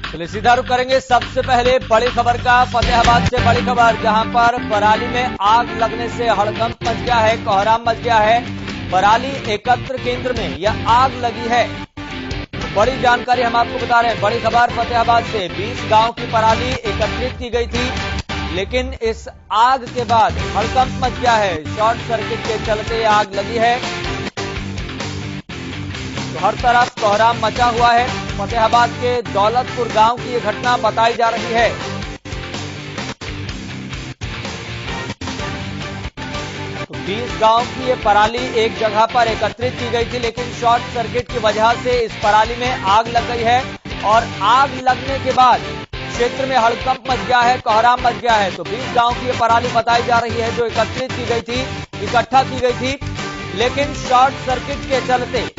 चलिए सीधा रुख करेंगे सबसे पहले बड़ी खबर का। फतेहाबाद से बड़ी खबर, जहां पर पराली में आग लगने से हड़कंप मच गया है, कोहराम मच गया है। पराली एकत्र केंद्र में यह आग लगी है। बड़ी जानकारी हम आपको बता रहे हैं। बड़ी खबर फतेहाबाद से 20 गांव की पराली एकत्रित की गई थी, लेकिन इस आग के बाद हड़कंप मच गया है। शॉर्ट सर्किट के चलते आग लगी है, तो हर तरफ कोहराम मचा हुआ है। फतेहाबाद के दौलतपुर गांव की यह घटना बताई जा रही है। तो 20 गांव की ये पराली एक जगह पर एकत्रित की गई थी, लेकिन शॉर्ट सर्किट की वजह से इस पराली में आग लग गई है और आग लगने के बाद क्षेत्र में हड़कंप मच गया है, कोहराम मच गया है। तो 20 गांव की ये पराली बताई जा रही है जो एकत्रित की गई थी, इकट्ठा की गई थी, लेकिन शॉर्ट सर्किट के चलते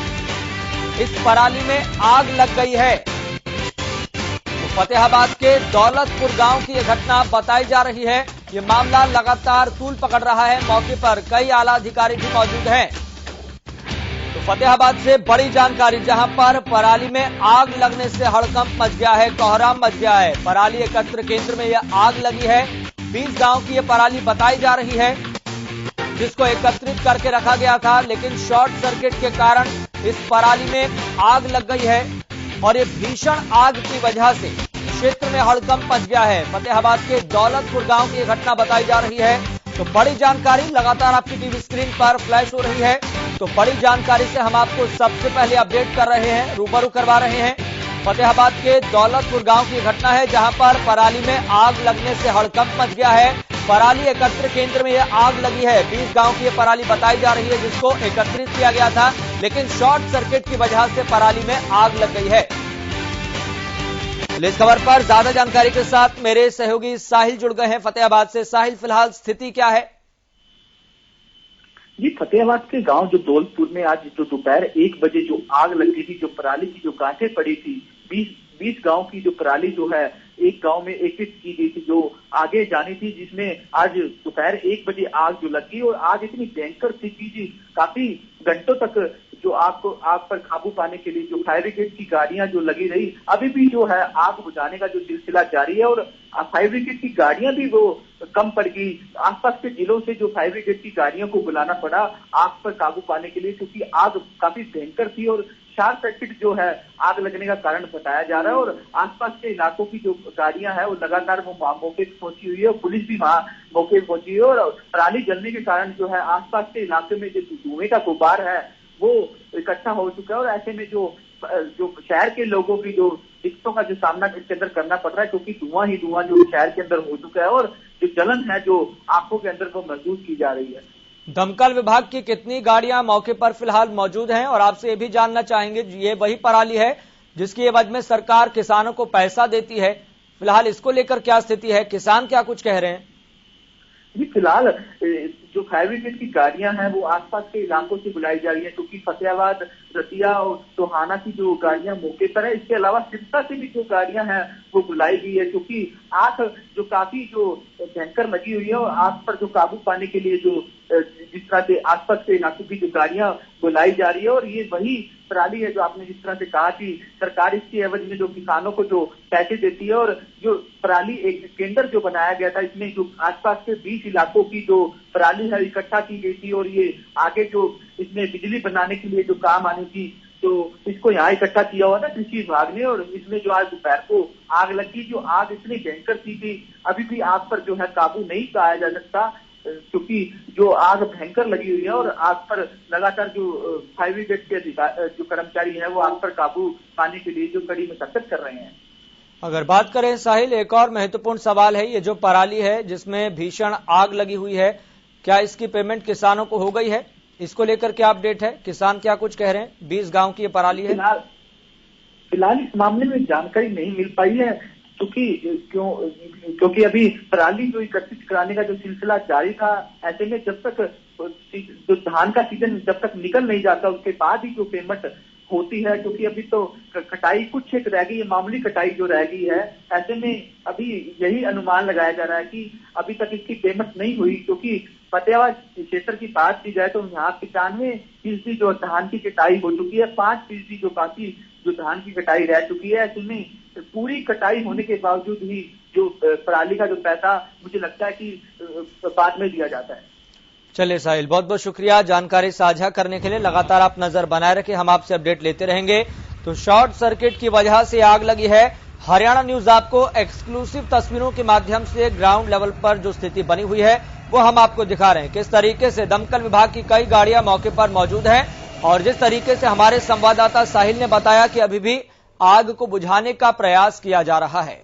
इस पराली में आग लग गई है। तो फतेहाबाद के दौलतपुर गांव की यह घटना बताई जा रही है। यह मामला लगातार तूल पकड़ रहा है। मौके पर कई आला अधिकारी भी मौजूद हैं। तो फतेहाबाद से बड़ी जानकारी, जहां पर पराली में आग लगने से हड़कंप मच गया है, कोहराम मच गया है। पराली एकत्र केंद्र में यह आग लगी है। 20 गांव की यह पराली बताई जा रही है, जिसको एकत्रित करके रखा गया था, लेकिन शॉर्ट सर्किट के कारण इस पराली में आग लग गई है और ये भीषण आग की वजह से क्षेत्र में हड़कंप मच गया है। फतेहाबाद के दौलतपुर गांव की घटना बताई जा रही है। तो बड़ी जानकारी लगातार आपकी टीवी स्क्रीन पर फ्लैश हो रही है। तो बड़ी जानकारी से हम आपको सबसे पहले अपडेट कर रहे हैं, रूबरू करवा रहे हैं। फतेहाबाद के दौलतपुर गांव की घटना है, जहां पर पराली में आग लगने से हड़कंप मच गया है। पराली एकत्र केंद्र में यह आग लगी है। 20 गांव की यह पराली बताई जा रही है, जिसको एकत्रित किया गया था, लेकिन शॉर्ट सर्किट की वजह से पराली में आग लग गई है। इस खबर पर ज्यादा जानकारी के साथ मेरे सहयोगी साहिल जुड़ गए हैं फतेहाबाद से। साहिल, फिलहाल स्थिति क्या है? जी, फतेहाबाद के गांव जो दौलतपुर में आज जो दोपहर 1 बजे जो आग लगी थी, जो पराली की जो गांठें पड़ी थी, 20 गांव की जो पराली जो है एक गांव में एकत्रित की गई थी, जो आगे जानी थी, जिसमें आज दोपहर 1 बजे आग जो लगी और आग इतनी भयंकर थी कि जी काफी घंटों तक जो आग पर काबू पाने के लिए जो फायर ब्रिगेड की गाड़ियां जो लगी रही, अभी भी जो है आग बुझाने का जो सिलसिला जारी है और फायर ब्रिगेड की गाड़ियां भी वो कम पड़ गई। आसपास के जिलों से जो फायर ब्रिगेड की गाड़ियों को बुलाना पड़ा आग पर काबू पाने के लिए, क्योंकि आग काफी भयंकर थी और शॉर्ट सर्किट जो है आग लगने का कारण बताया जा रहा है। और आसपास के इलाकों की जो गाड़ियां हैं वो लगातार वो मौके पर पहुंची हुई है और पुलिस भी वहां मौके पर पहुंची है। और पराली जलने के कारण जो है आसपास के इलाके में जो धुएं का गुब्बार है वो इकट्ठा हो चुका है और ऐसे में जो शहर के लोगों की जो दिक्कतों का जो सामना इसके अंदर करना पड़ रहा है, क्योंकि धुआं ही धुआं जो शहर के अंदर हो चुका है और जो जलन है जो आंखों के अंदर वो महसूस की जा रही है। दमकल विभाग की कितनी गाड़ियां मौके पर फिलहाल मौजूद हैं? और आपसे ये भी जानना चाहेंगे, ये वही पराली है जिसकी एवज में सरकार किसानों को पैसा देती है, फिलहाल इसको लेकर क्या स्थिति है? किसान क्या कुछ कह रहे हैं? जी, फिलहाल जो फायर ब्रिगेड की गाड़ियां हैं वो आसपास के इलाकों से बुलाई जा रही है, क्योंकि फतेहाबाद, रतिया और टोहाना की जो गाड़ियां मौके पर है, इसके अलावा सिरसा से भी जो गाड़ियां हैं वो बुलाई गई है, क्योंकि आग जो काफी जो भयंकर मची हुई है और आग पर जो काबू पाने के लिए जो जिस तरह से आसपास के इलाकों की जो गाड़ियां बुलाई जा रही है और ये वही पराली है जो आपने जिस तरह से कहा कि सरकार इसके एवज में जो किसानों को जो पैसे देती है और जो पराली एक केंद्र जो बनाया गया था, इसमें जो आसपास के 20 इलाकों की जो पराली है इकट्ठा की गई थी और ये आगे जो इसमें बिजली बनाने के लिए जो काम आनी थी, तो इसको यहाँ इकट्ठा किया हुआ था कृषि विभाग ने। और इसमें जो आज दोपहर को आग लगी, जो आग इतनी भयंकर थी कि अभी भी आग पर जो है काबू नहीं पाया जा सकता, क्योंकि जो आग भयंकर लगी हुई है और आग पर लगातार जो फायर ब्रिगेड के जो कर्मचारी हैं वो आग पर काबू पाने के लिए जो कड़ी मशक्कत कर रहे हैं। अगर बात करें साहिल, एक और महत्वपूर्ण सवाल है, ये जो पराली है जिसमें भीषण आग लगी हुई है, क्या इसकी पेमेंट किसानों को हो गई है? इसको लेकर क्या अपडेट है? किसान क्या कुछ कह रहे हैं? 20 गांव की ये पराली है। फिलहाल इस मामले में जानकारी नहीं मिल पाई है, क्योंकि अभी पराली जो एकत्रित कराने का जो सिलसिला जारी था, ऐसे में जब तक जो धान का सीजन जब तक निकल नहीं जाता उसके बाद ही जो पेमेंट होती है, क्योंकि अभी तो कटाई कुछ एक रह गई है, मामूली कटाई जो रह गई है। ऐसे में अभी यही अनुमान लगाया जा रहा है कि अभी तक इसकी पेमेंट नहीं हुई, क्योंकि फतेहाबाद क्षेत्र की बात की जाए तो यहाँ 95% जो धान की कटाई हो चुकी है, 5% जो बाकी जो धान की कटाई रह चुकी है। ऐसे में पूरी कटाई होने के बावजूद ही जो पराली का जो पैसा मुझे लगता है कि बाद में दिया जाता है। चलिए साहिल, बहुत बहुत शुक्रिया जानकारी साझा करने के लिए। लगातार आप नजर बनाए रखें, हम आपसे अपडेट लेते रहेंगे। तो शॉर्ट सर्किट की वजह से आग लगी है। हरियाणा न्यूज आपको एक्सक्लूसिव तस्वीरों के माध्यम से ग्राउंड लेवल पर जो स्थिति बनी हुई है वो हम आपको दिखा रहे हैं। किस तरीके से दमकल विभाग की कई गाड़ियां मौके पर मौजूद हैं और जिस तरीके से हमारे संवाददाता साहिल ने बताया कि अभी भी आग को बुझाने का प्रयास किया जा रहा है।